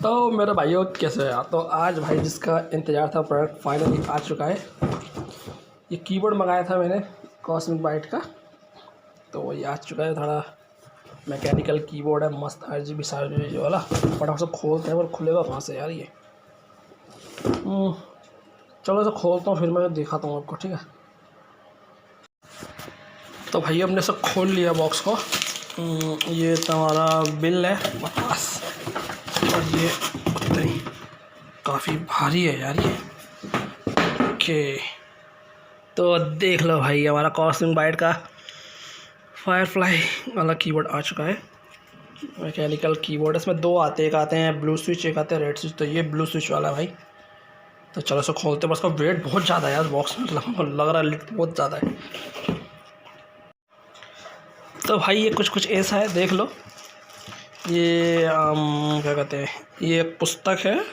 तो मेरे भाइयों कैसे है। तो आज भाई जिसका इंतज़ार था प्रोडक्ट फाइनली आ चुका है। ये कीबोर्ड मंगाया था मैंने कॉस्मिक बाइट का, तो ये आ चुका है। थोड़ा मैकेनिकल कीबोर्ड है, मस्त RGB सारे वाला। फटाफट से खोलते हैं, और खुलेगा कहाँ से यार ये। चलो इसे खोलता हूँ, फिर मैं दिखाता हूँ आपको, ठीक है। तो भाई हमने सब खोल लिया बॉक्स को। ये तुम्हारा बिल है 50, और ये उतनी काफ़ी भारी है यार ये। ओके, तो देख लो भाई, हमारा कॉस्मिक बाइट का फायरफ्लाई वाला कीबोर्ड आ चुका है। मैकेनिकल कीबोर्ड, इसमें दो आते हैं, एक आते हैं ब्लू स्विच, एक आते हैं रेड स्विच। तो ये ब्लू स्विच वाला है भाई। तो चलो इसको खोलते हैं। बस का वेट बहुत ज़्यादा है यार बॉक्स में, लग रहा है लिट बहुत ज़्यादा है। तो भाई ये कुछ ऐसा है, देख लो। ये क्या कहते हैं, ये एक पुस्तक है।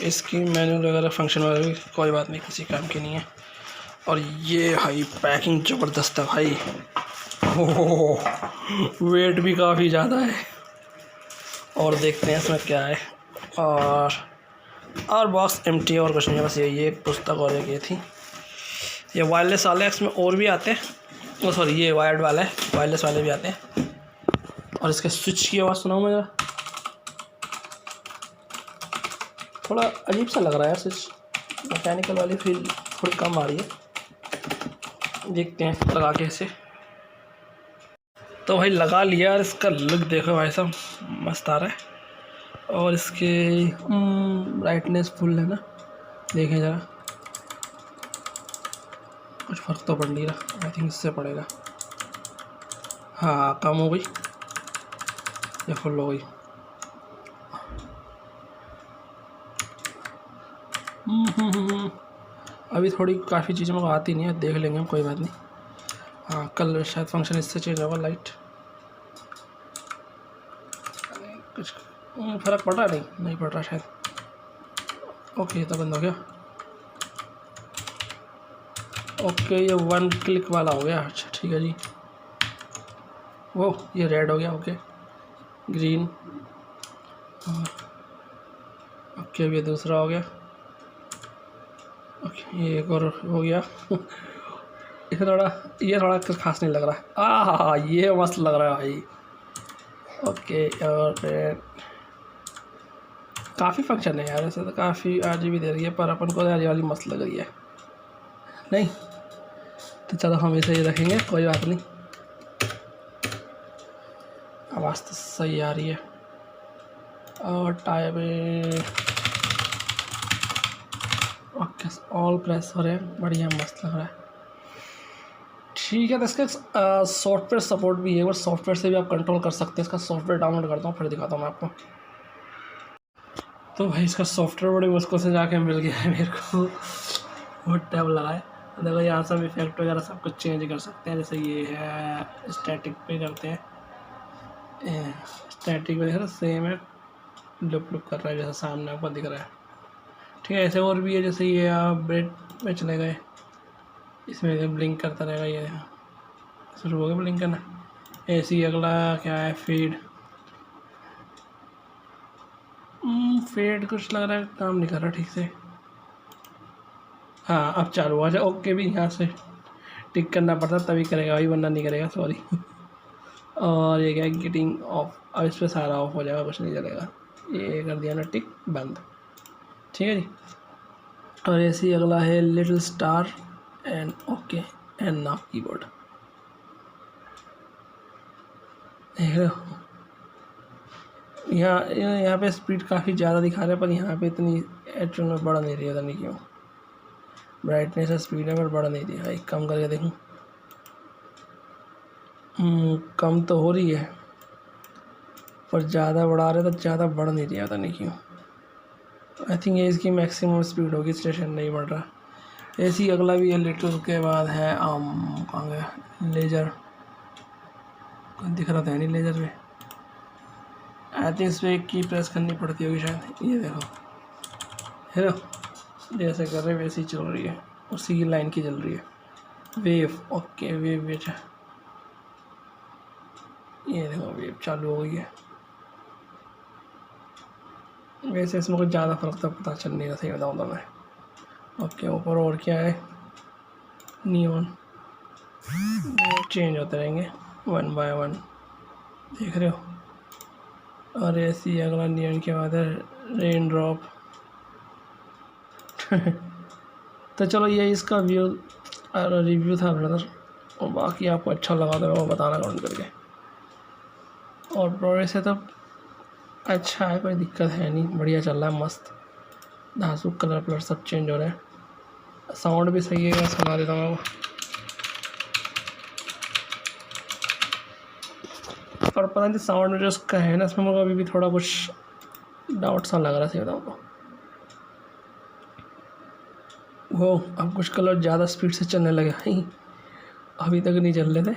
इसकी मैनुअल वगैरह फंक्शन वगैरह कोई बात नहीं, किसी काम की नहीं है। और ये भाई पैकिंग ज़बरदस्त है भाई। ओह, वेट भी काफ़ी ज़्यादा है। और देखते हैं इसमें क्या है। और बॉक्स एम्प्टी है, और कुछ नहीं है। बस ये एक पुस्तक और एक ये थी। ये वायरलेस वाले इसमें और भी आते हैं। ओ सॉरी, ये वायर्ड वाला है, वायरलेस वाले भी आते हैं। और इसके स्विच की आवाज़ सुनाऊँ मैं ज़रा। थोड़ा अजीब सा लग रहा है स्विच, मैकेनिकल वाली फील थोड़ी कम आ रही है। देखते हैं लगा के इसे। तो भाई लगा लिया, और इसका लुक देखो भाई साहब, मस्त आ रहा है। और इसके ब्राइटनेस फुल है ना, देखें ज़रा। कुछ फ़र्क तो पड़ नहीं रहा, आई थिंक इससे पड़ेगा। हाँ, कम हो गई या फुल हो गई। अभी थोड़ी काफ़ी चीज़ें मुझे आती नहीं है, देख लेंगे हम, कोई बात नहीं। हाँ, कल शायद फंक्शन इससे चेंज होगा लाइट। कुछ फ़र्क पड़ रहा है? नहीं पड़ रहा शायद। ओके, तो बंद हो गया। ओके, ये 1 क्लिक वाला हो गया। अच्छा ठीक है जी। वो ये रेड हो गया। Okay, green. ओके, अब ये दूसरा हो गया। ओके, ये एक और हो गया। ये थोड़ा खास नहीं लग रहा। ये मस्त लग रहा है भाई। ओके, और काफ़ी फंक्शन है यार, ऐसे तो काफ़ी RGB दे रही है, पर अपन को ये वाली मस्त लग रही है नहीं। तो चलो हम इसे ही रखेंगे, कोई बात नहीं। आवाज़ तो सही आ रही है। और टाइप ओके, ऑल प्रेस हो रहे हैं, बढ़िया मस्त लग रहा है। ठीक है, तो इसका सॉफ्टवेयर सपोर्ट भी है, और सॉफ्टवेयर से भी आप कंट्रोल कर सकते हैं। इसका सॉफ्टवेयर डाउनलोड करता हूँ, फिर दिखाता हूँ मैं आपको। तो भाई इसका सॉफ्टवेयर बड़ी मुश्किल से जाके मिल गया है मेरे को, बहुत टाइम लगा है। देखो यहाँ से हम इफेक्ट वगैरह सब कुछ चेंज कर सकते हैं। जैसे ये है स्टैटिक पे करते हैं, स्टैटिक में सेम है, लुक कर रहा है जैसा सामने आपको दिख रहा है। ठीक है, ऐसे और भी है। जैसे ये आप ब्रेड में चले गए, इसमें ब्लिंक करता रहेगा। ये शुरू हो गया ब्लिंक करना। ऐसी अगला क्या है, फीड। फेड कुछ लग रहा है काम नहीं कर रहा ठीक से। हाँ, अब चालू हुआ। अच्छा, ओके भी यहाँ से टिक करना पड़ता तभी करेगा भाई, वरना नहीं करेगा, सॉरी। और ये क्या है, गेटिंग ऑफ। अब इस पर सारा ऑफ हो जाएगा, कुछ नहीं चलेगा। ये कर दिया ना टिक, बंद। ठीक है जी। और ऐसे ही अगला है little star and okay and now keyboard. देख रहे हो, यहाँ पे स्पीड काफ़ी ज़्यादा दिखा रहा है, पर यहाँ पे इतनी एक्चुअल में बढ़ नहीं रही है, पता नहीं क्यों। ब्राइटनेस है, स्पीड है, पर बढ़ नहीं रही है। कम करके देखूँ। कम तो हो रही है, पर ज़्यादा बढ़ा रहे तो ज़्यादा बढ़ नहीं रही है, पता नहीं क्यों। आई थिंक ये इसकी मैक्सिमम स्पीड होगी, स्टेशन नहीं बढ़ रहा। ऐसे ही अगला भी है लिटिल के बाद है कहाँ गया लेज़र, दिख रहा था नहीं लेज़र में। आई थिंक इस पर एक की प्रेस करनी पड़ती होगी शायद। ये देखो, हेलो, जैसे कर रहे वैसे ही चल रही है, उसी की लाइन की चल रही है। वेव, ओके, वेव बेचा। ये देखो वेव चालू हो गई है। वैसे इसमें कुछ ज़्यादा फ़र्क तो पता चल नहीं रहा, सही बताऊँ तो मैं। ओके, ऊपर और क्या है, नियॉन चेंज होते रहेंगे 1 बाय 1, देख रहे हो। और ऐसी अगला नियॉन क्या बात है, रेन ड्रॉप। तो चलो ये इसका रिव्यू था ब्रदर, और बाकी आपको अच्छा लगा तो वो बताना कमेंट करके। और प्रोग्रेस है तो अच्छा है, कोई दिक्कत है नहीं, बढ़िया चल रहा है, मस्त। धांसू कलर सब चेंज हो रहे हैं, साउंड भी सही है, सुना देता हूँ आपको। पर पता नहीं साउंड में जो उसका है ना, इसमें मुझे अभी भी थोड़ा कुछ डाउट सा लग रहा है, सही बताऊँ तो। वो अब कुछ कलर ज़्यादा स्पीड से चलने लगे भाई, अभी तक नहीं चल रहे थे।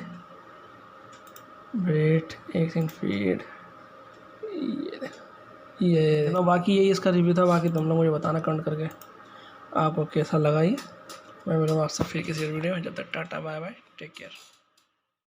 वेट एक सेकंड, फीड ये तो बाकी यही इसका रिव्यू था। बाकी तुम लोग मुझे बताना कमेंट करके आपको कैसा लगा ये। मैं मिलूँगा आपसे फिर किसी वीडियो में, जब तक tata bye bye, take care.